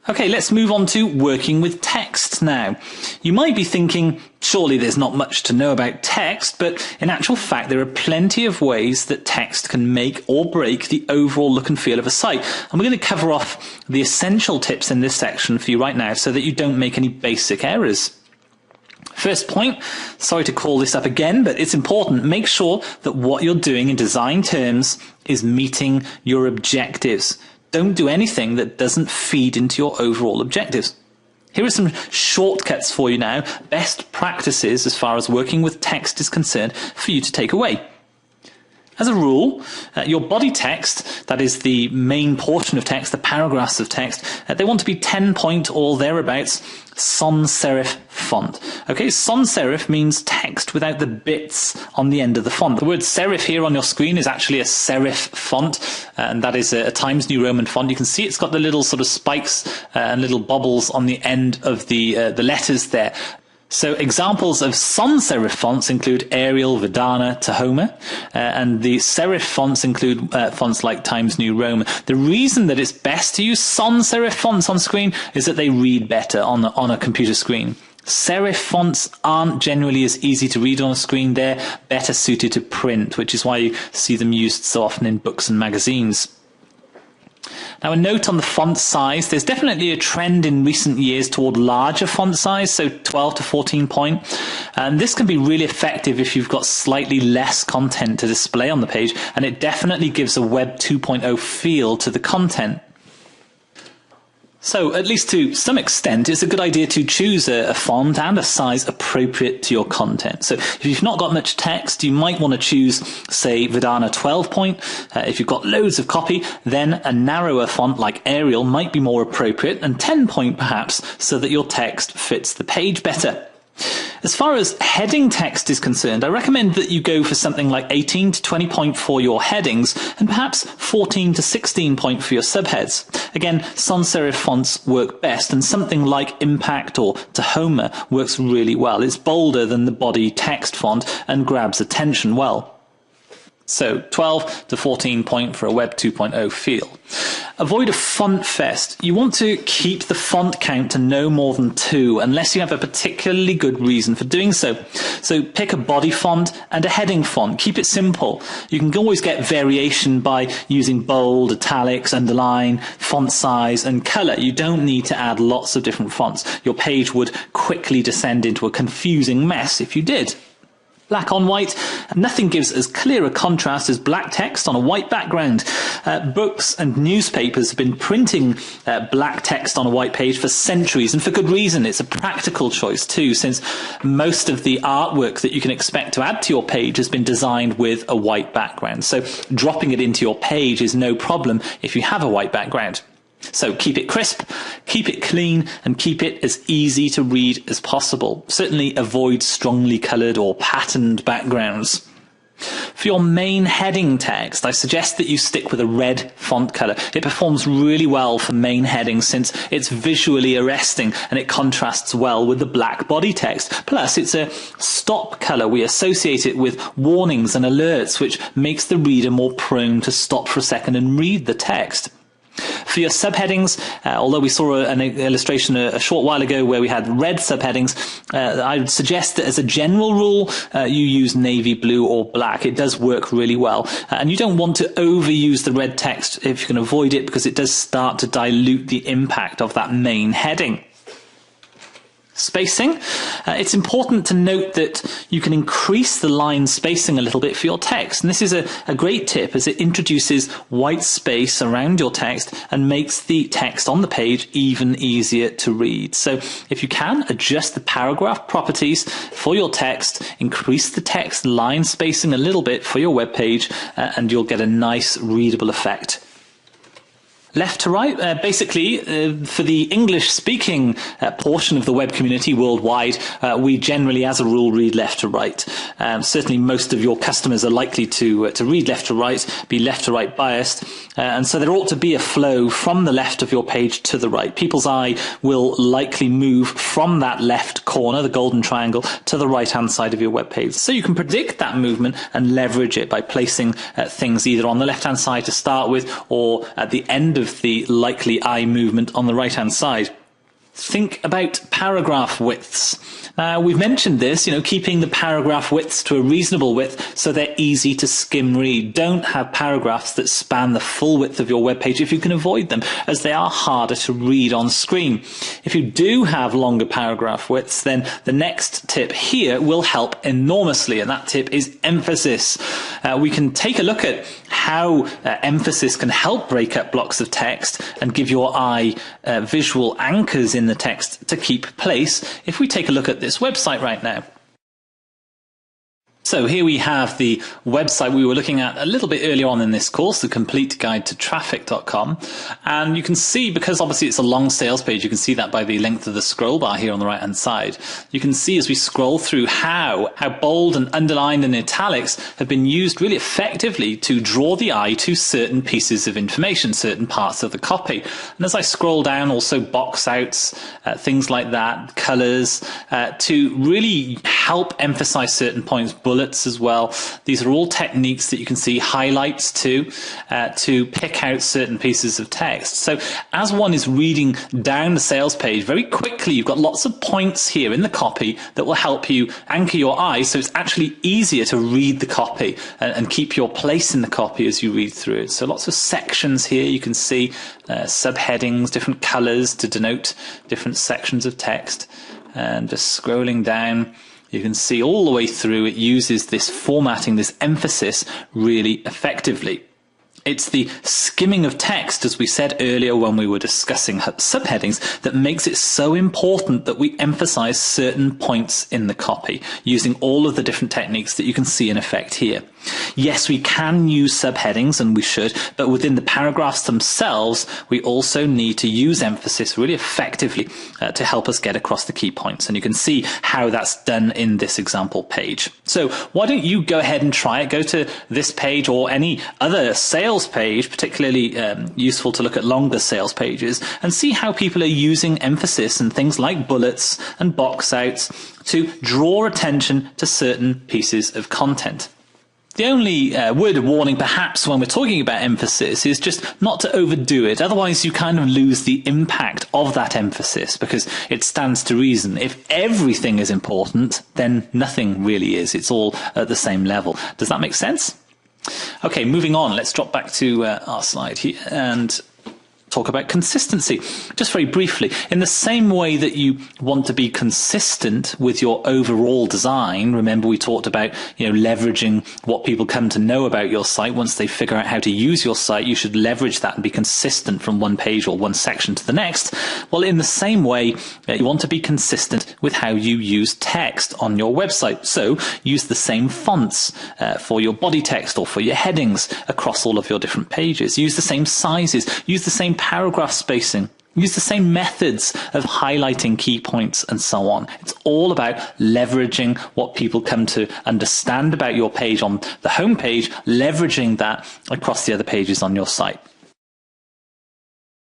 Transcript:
Okay, let's move on to working with text now. You might be thinking, surely there's not much to know about text, but in actual fact there are plenty of ways that text can make or break the overall look and feel of a site. And we're going to cover off the essential tips in this section for you right now so that you don't make any basic errors. First point, sorry to call this up again, but it's important. Make sure that what you're doing in design terms is meeting your objectives. Don't do anything that doesn't feed into your overall objectives. Here are some shortcuts for you now, best practices as far as working with text is concerned for you to take away. As a rule, your body text, that is the main portion of text, the paragraphs of text, they want to be 10-point or thereabouts sans serif font. Okay, sans serif means text without the bits on the end of the font. The word serif here on your screen is actually a serif font, and that is a Times New Roman font. You can see it's got the little sort of spikes and little bubbles on the end of the letters there. So examples of sans serif fonts include Arial, Verdana, Tahoma, and the serif fonts include fonts like Times New Roman. The reason that it's best to use sans serif fonts on screen is that they read better on a computer screen. Serif fonts aren't generally as easy to read on a screen. They're better suited to print, which is why you see them used so often in books and magazines. Now, a note on the font size. There's definitely a trend in recent years toward larger font size, so 12 to 14 point. And this can be really effective if you've got slightly less content to display on the page, and it definitely gives a Web 2.0 feel to the content. So, at least to some extent, it's a good idea to choose a font and a size appropriate to your content. So, if you've not got much text, you might want to choose, say, Verdana 12 point. If you've got loads of copy, then a narrower font like Arial might be more appropriate, and 10 point perhaps, so that your text fits the page better. As far as heading text is concerned, I recommend that you go for something like 18 to 20 point for your headings and perhaps 14 to 16 point for your subheads. Again, sans serif fonts work best, and something like Impact or Tahoma works really well. It's bolder than the body text font and grabs attention well. So 12 to 14 point for a Web 2.0 feel. Avoid a font fest. You want to keep the font count to no more than 2 unless you have a particularly good reason for doing so. So pick a body font and a heading font. Keep it simple. You can always get variation by using bold, italics, underline, font size and color. You don't need to add lots of different fonts. Your page would quickly descend into a confusing mess if you did. Black on white, nothing gives as clear a contrast as black text on a white background. Books and newspapers have been printing black text on a white page for centuries, and for good reason. It's a practical choice too, since most of the artwork that you can expect to add to your page has been designed with a white background. So dropping it into your page is no problem if you have a white background. So keep it crisp, keep it clean, and keep it as easy to read as possible. Certainly avoid strongly coloured or patterned backgrounds. For your main heading text, I suggest that you stick with a red font colour. It performs really well for main headings since it's visually arresting and it contrasts well with the black body text. Plus, it's a stop colour. We associate it with warnings and alerts, which makes the reader more prone to stop for a second and read the text. For your subheadings, although we saw an illustration a short while ago where we had red subheadings, I would suggest that as a general rule, you use navy blue or black. It does work really well. And you don't want to overuse the red text if you can avoid it, because it does start to dilute the impact of that main heading. Spacing. It's important to note that you can increase the line spacing a little bit for your text. And this is a great tip, as it introduces white space around your text and makes the text on the page even easier to read. So if you can, adjust the paragraph properties for your text, increase the text line spacing a little bit for your web page, and you'll get a nice readable effect. Left to right, basically, for the English-speaking portion of the web community worldwide, we generally, as a rule, read left to right. Certainly, most of your customers are likely to read left to right, be left to right biased, and so there ought to be a flow from the left of your page to the right. People's eye will likely move from that left corner, the golden triangle, to the right-hand side of your web page. So you can predict that movement and leverage it by placing things either on the left-hand side to start with or at the end of of the likely eye movement on the right-hand side. Think about paragraph widths. We've mentioned this, keeping the paragraph widths to a reasonable width so they're easy to skim read. Don't have paragraphs that span the full width of your web page if you can avoid them, as they are harder to read on screen. If you do have longer paragraph widths, then the next tip here will help enormously, and that tip is emphasis. We can take a look at how emphasis can help break up blocks of text and give your eye visual anchors in the text to keep place if we take a look at this website right now. So here we have the website we were looking at a little bit earlier on in this course, the CompleteGuidetoTraffic.com. And you can see, because obviously it's a long sales page, you can see that by the length of the scroll bar here on the right hand side. You can see as we scroll through how bold and underlined and italics have been used really effectively to draw the eye to certain pieces of information, certain parts of the copy. And as I scroll down, also box outs, things like that, colors, to really help emphasize certain points, bullets as well. These are all techniques that you can see, highlights too, to pick out certain pieces of text. So as one is reading down the sales page, very quickly you've got lots of points here in the copy that will help you anchor your eye, so it's actually easier to read the copy and keep your place in the copy as you read through it. So lots of sections here, you can see subheadings, different colors to denote different sections of text, and just scrolling down, you can see all the way through it uses this formatting, this emphasis really effectively. It's the skimming of text, as we said earlier when we were discussing subheadings, that makes it so important that we emphasize certain points in the copy, using all of the different techniques that you can see in effect here. Yes, we can use subheadings, and we should, but within the paragraphs themselves, we also need to use emphasis really effectively to help us get across the key points. And you can see how that's done in this example page. So why don't you go ahead and try it? Go to this page or any other sales page, particularly useful to look at longer sales pages, and see how people are using emphasis and things like bullets and box outs to draw attention to certain pieces of content. The only word of warning perhaps when we're talking about emphasis is just not to overdo it. Otherwise you kind of lose the impact of that emphasis, because it stands to reason. If everything is important, then nothing really is. It's all at the same level. Does that make sense? Okay, moving on. Let's drop back to our slide here and talk about consistency. Just very briefly, in the same way that you want to be consistent with your overall design, remember we talked about leveraging what people come to know about your site. Once they figure out how to use your site, you should leverage that and be consistent from one page or one section to the next. Well, in the same way, you want to be consistent with how you use text on your website. So use the same fonts for your body text or for your headings across all of your different pages. Use the same sizes, use the same paragraph spacing, use the same methods of highlighting key points and so on. It's all about leveraging what people come to understand about your page on the home page, leveraging that across the other pages on your site.